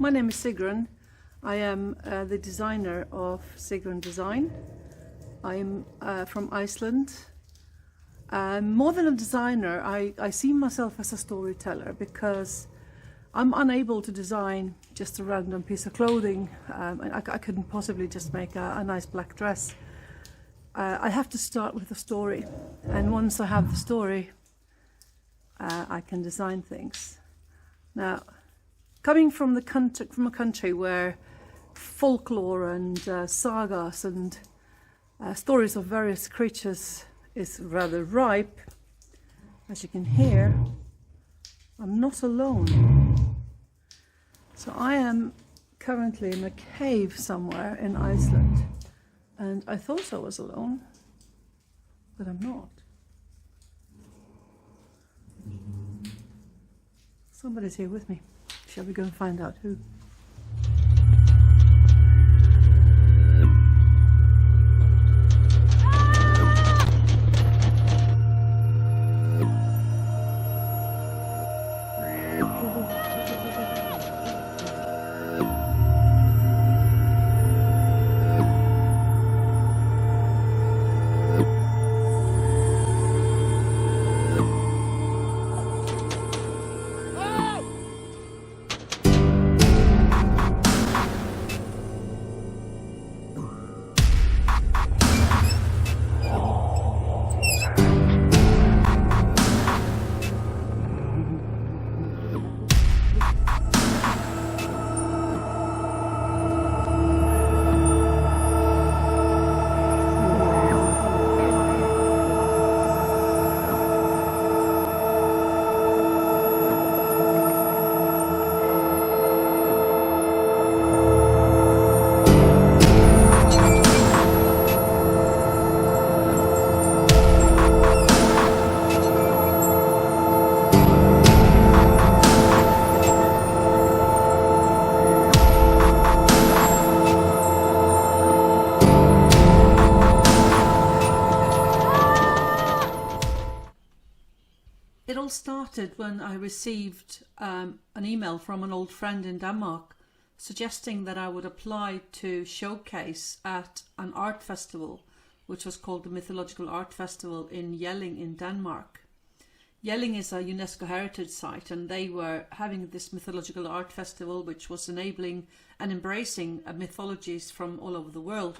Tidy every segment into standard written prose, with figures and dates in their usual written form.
my name is Sigrun. I am the designer of SigRun Design. I'm from Iceland. More than a designer, I see myself as a storyteller because I'm unable to design just a random piece of clothing. I couldn't possibly just make a nice black dress. I have to start with a story, and once I have the story, I can design things. Now, coming from a country where folklore and sagas and stories of various creatures is rather ripe, as you can hear, I'm not alone. So I am currently in a cave somewhere in Iceland, and I thought I was alone, but I'm not. Somebody's here with me. Shall we go and find out who? It all started when I received an email from an old friend in Denmark suggesting that I would apply to showcase at an art festival, which was called the Mythological Art Festival in Jelling in Denmark. Jelling is a UNESCO heritage site, and they were having this mythological art festival which was enabling and embracing mythologies from all over the world.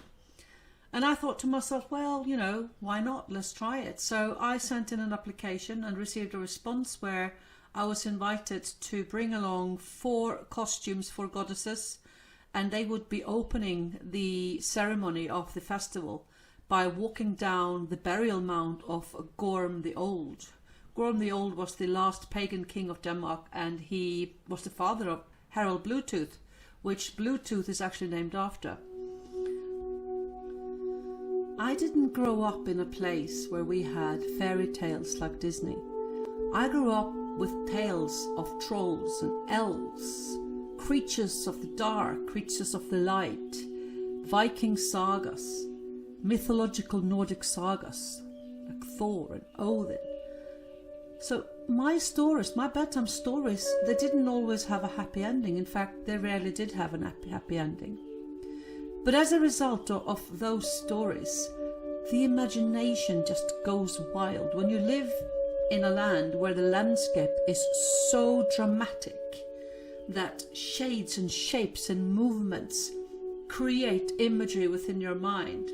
And I thought to myself, well, you know, why not? Let's try it. So I sent in an application and received a response where I was invited to bring along 4 costumes for goddesses, and they would be opening the ceremony of the festival by walking down the burial mound of Gorm the Old. Gorm the Old was the last pagan king of Denmark, and he was the father of Harald Bluetooth, which Bluetooth is actually named after. I didn't grow up in a place where we had fairy tales like Disney. I grew up with tales of trolls and elves, creatures of the dark, creatures of the light, Viking sagas, mythological Nordic sagas like Thor and Odin. So my stories, my bedtime stories, they didn't always have a happy ending. In fact, they rarely did have a happy ending. But as a result of those stories, the imagination just goes wild. When you live in a land where the landscape is so dramatic that shades and shapes and movements create imagery within your mind,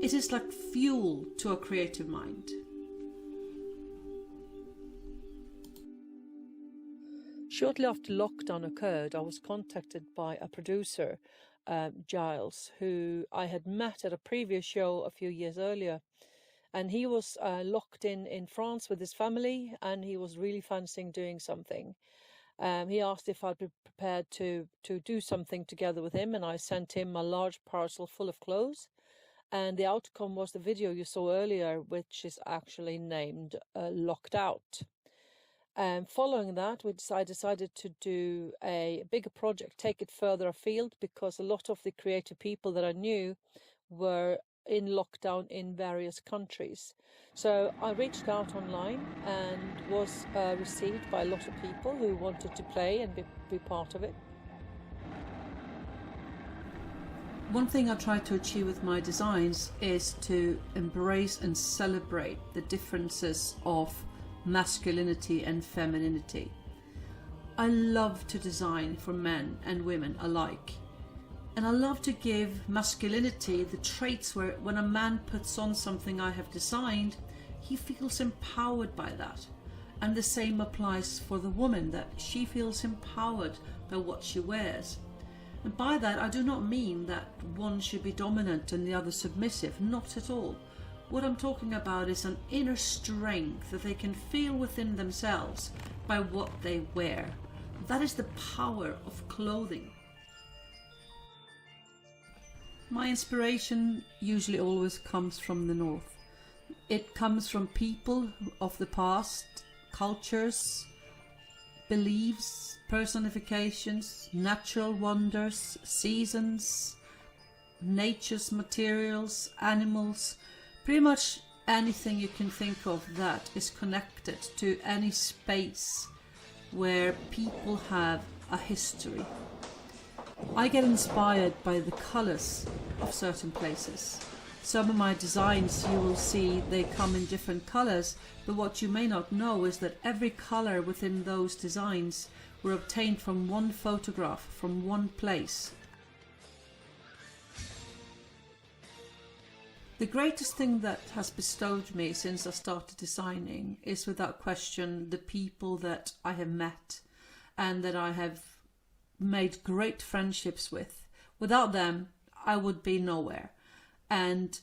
it is like fuel to a creative mind. Shortly after lockdown occurred, I was contacted by a producer, Giles, who I had met at a previous show a few years earlier, and he was locked in France with his family, and he was really fancying doing something. He asked if I'd be prepared to do something together with him, and I sent him a large parcel full of clothes, and the outcome was the video you saw earlier, which is actually named Locked Out. Following that, I decided to do a bigger project, take it further afield, because a lot of the creative people that I knew were in lockdown in various countries. So I reached out online and was received by a lot of people who wanted to play and be part of it. One thing I try to achieve with my designs is to embrace and celebrate the differences of masculinity and femininity. I love to design for men and women alike. And I love to give masculinity the traits where when a man puts on something I have designed, he feels empowered by that. And the same applies for the woman, that she feels empowered by what she wears. And by that I do not mean that one should be dominant and the other submissive, not at all. What I'm talking about is an inner strength that they can feel within themselves by what they wear. That is the power of clothing. My inspiration usually always comes from the north. It comes from people of the past, cultures, beliefs, personifications, natural wonders, seasons, nature's materials, animals, pretty much anything you can think of that is connected to any space where people have a history. I get inspired by the colors of certain places. Some of my designs you will see they come in different colors, but what you may not know is that every color within those designs were obtained from one photograph from one place. The greatest thing that has bestowed me since I started designing is without question the people that I have met and that I have made great friendships with. Without them I would be nowhere. And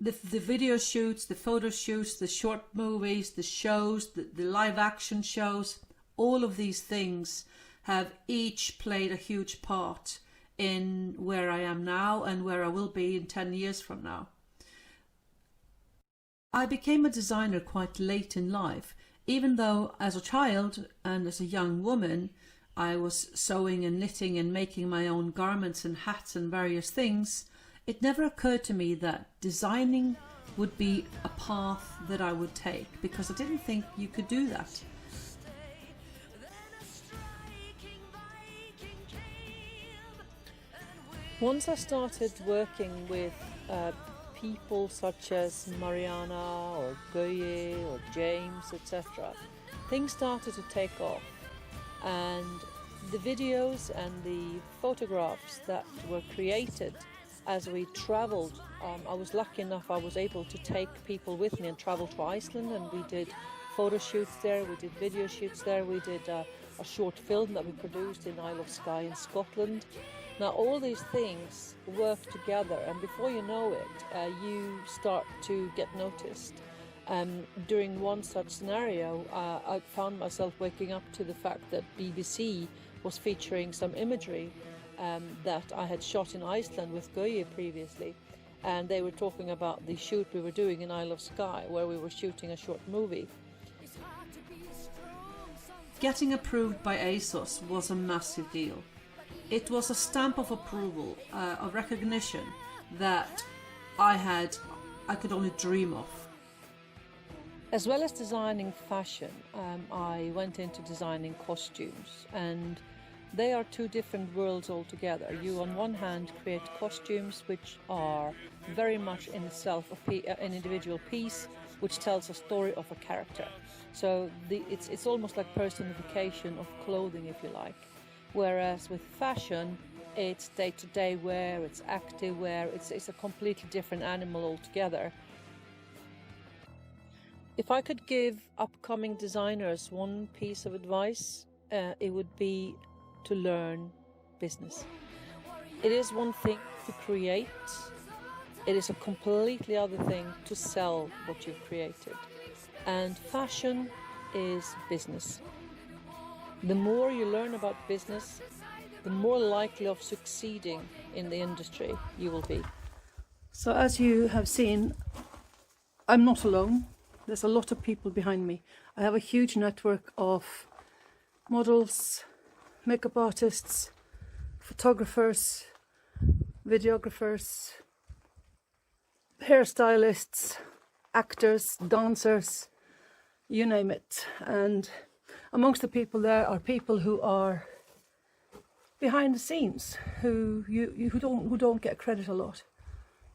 the video shoots, the photo shoots, the short movies, the shows, the live action shows, all of these things have each played a huge part in where I am now and where I will be in 10 years from now. I became a designer quite late in life, even though as a child and as a young woman I was sewing and knitting and making my own garments and hats and various things. It never occurred to me that designing would be a path that I would take, because I didn't think you could do that. Once I started working with people such as Marianna or Gøye or James, etc., things started to take off, and the videos and the photographs that were created as we travelled, I was lucky enough I was able to take people with me and travel to Iceland, and we did photo shoots there, we did video shoots there, we did a short film that we produced in Isle of Skye in Scotland. Now all these things work together, and before you know it, you start to get noticed. During one such scenario, I found myself waking up to the fact that BBC was featuring some imagery that I had shot in Iceland with Gøye previously, and they were talking about the shoot we were doing in Isle of Skye, where we were shooting a short movie. Getting approved by ASOS was a massive deal. It was a stamp of approval, of recognition that I could only dream of. As well as designing fashion, I went into designing costumes, and they are two different worlds altogether. You on one hand create costumes which are very much in itself an individual piece which tells a story of a character. So it's almost like personification of clothing, if you like. Whereas with fashion, it's day-to-day wear, it's active wear, it's a completely different animal altogether. If I could give upcoming designers one piece of advice, it would be to learn business. It is one thing to create, it is a completely other thing to sell what you've created. And fashion is business. The more you learn about business, the more likely of succeeding in the industry you will be. So as you have seen, I'm not alone. There's a lot of people behind me. I have a huge network of models, makeup artists, photographers, videographers, hairstylists, actors, dancers, you name it. And amongst the people there are people who are behind the scenes who don't get credit a lot.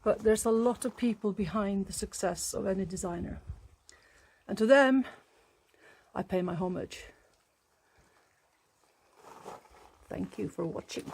But there's a lot of people behind the success of any designer. And to them, I pay my homage. Thank you for watching.